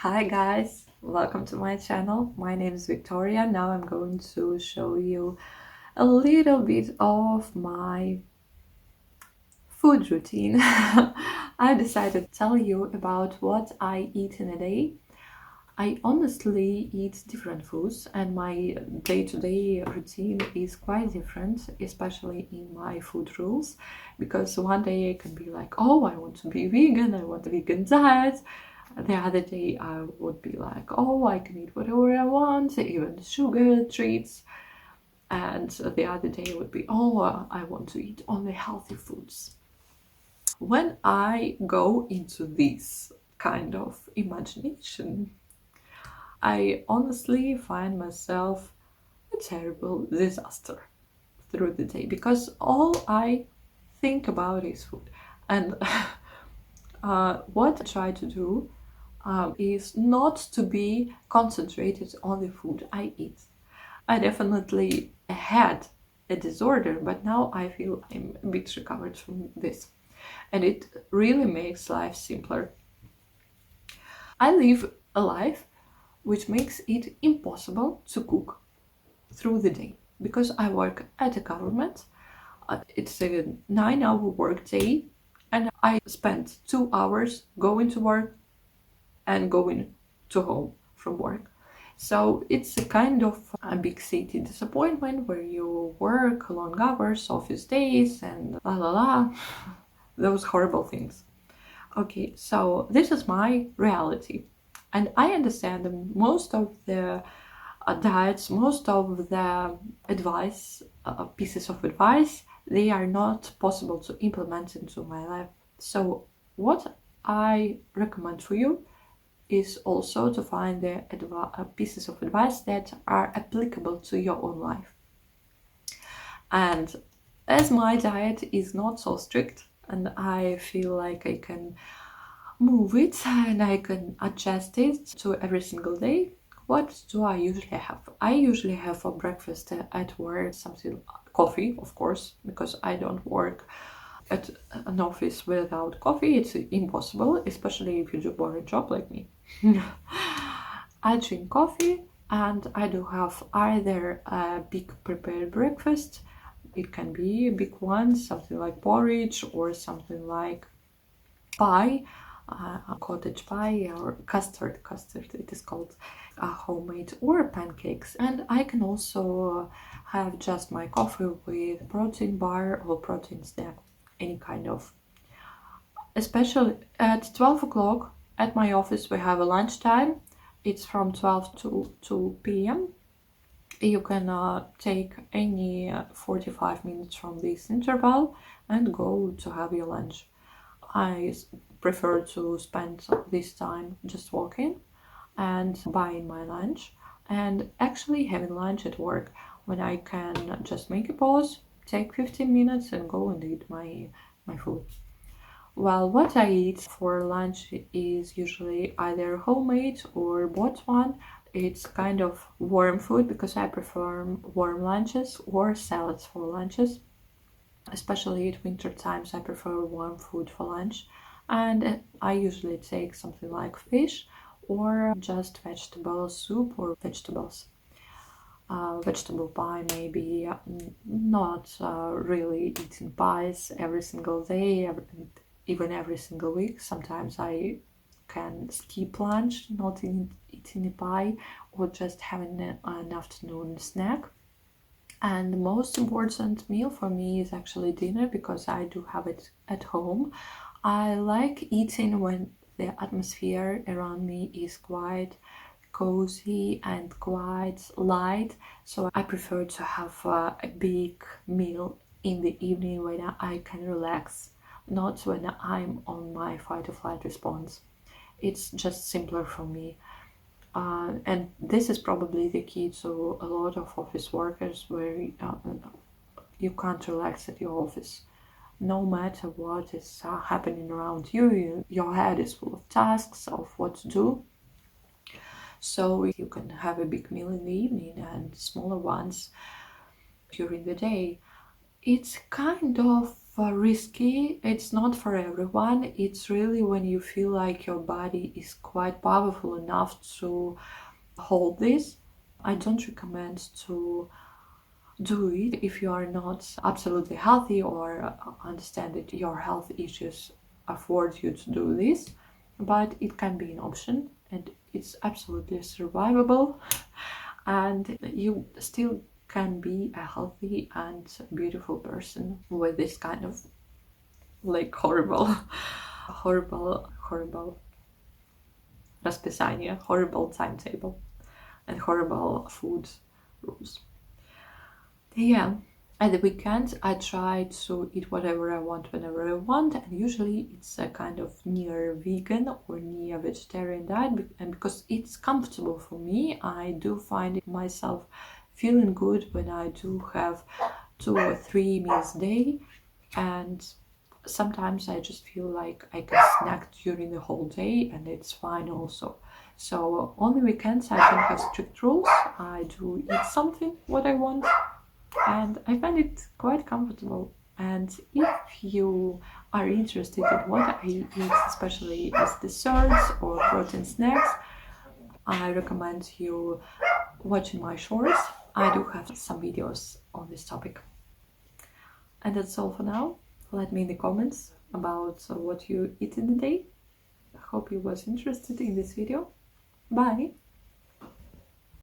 Hi guys, welcome to my channel. My name is Victoria. Now I'm going to show you a little bit of my food routine. I decided to tell you about what I eat in a day. I honestly eat different foods and my day-to-day routine is quite different, especially in my food rules, because one day I can be like, oh, I want to be vegan, I want a vegan diet. The other day I would be like, oh, I can eat whatever I want, even sugar treats. And the other day would be, oh, I want to eat only healthy foods. When I go into this kind of imagination, I honestly find myself a terrible disaster through the day because all I think about is food. And what I try to do is not to be concentrated on the food I eat. I definitely had a disorder, but now I feel I'm a bit recovered from this. And it really makes life simpler. I live a life which makes it impossible to cook through the day because I work at a government. It's a 9-hour work day, and I spend 2 hours going to work and going to home from work. So it's a kind of a big city disappointment where you work long hours, office days, and la la la, those horrible things. Okay, so this is my reality. And I understand that most of the diets, most of the advice, pieces of advice, they are not possible to implement into my life. So what I recommend for you is also to find the pieces of advice that are applicable to your own life. And as my diet is not so strict and I feel like I can move it and I can adjust it to every single day, what do I usually have? I usually have for breakfast at work something, coffee, of course, because I don't work at an office without coffee. It's impossible, especially if you do boring job like me. I drink coffee and I do have either a big prepared breakfast. It can be a big one, something like porridge or something like pie, cottage pie or custard it is called, homemade, or pancakes. And I can also have just my coffee with protein bar or protein snack, any kind of. Especially at 12 o'clock at my office, we have a lunchtime. It's from 12 to 2 p.m. You can take any 45 minutes from this interval and go to have your lunch. I prefer to spend this time just walking and buying my lunch and actually having lunch at work when I can just make a pause, take 15 minutes and go and eat my food. Well, what I eat for lunch is usually either homemade or bought one. It's kind of warm food because I prefer warm lunches or salads for lunches. Especially at winter times, I prefer warm food for lunch. And I usually take something like fish or just vegetable soup or vegetables. Vegetable pie, maybe. Not really eating pies every single day, even every single week. Sometimes I can skip lunch, not eating a pie, or just having an afternoon snack. And the most important meal for me is actually dinner because I do have it at home. I like eating when the atmosphere around me is quite cozy and quite light. So I prefer to have a big meal in the evening when I can relax, not when I'm on my fight or flight response. It's just simpler for me. And this is probably the key to a lot of office workers where you can't relax at your office. No matter what is happening around you, your head is full of tasks of what to do. So you can have a big meal in the evening and smaller ones during the day. It's kind of risky. It's not for everyone. It's really when you feel like your body is quite powerful enough to hold this. I don't recommend to do it if you are not absolutely healthy or understand that your health issues afford you to do this, but it can be an option and it's absolutely survivable, and you still can be a healthy and beautiful person with this kind of like horrible horrible расписание, horrible timetable and horrible food rules. Yeah, at the weekend I try to eat whatever I want whenever I want, and usually it's a kind of near vegan or near vegetarian diet, and because it's comfortable for me, I do find myself feeling good when I do have 2 or 3 meals a day, and sometimes I just feel like I can snack during the whole day and it's fine also. So on the weekends I don't have strict rules. I do eat something what I want, and I find it quite comfortable. And if you are interested in what I eat, especially as desserts or protein snacks, I recommend you watching my shorts. I do have some videos on this topic. And that's all for now. Let me in the comments about what you eat in the day. I hope you was interested in this video. Bye!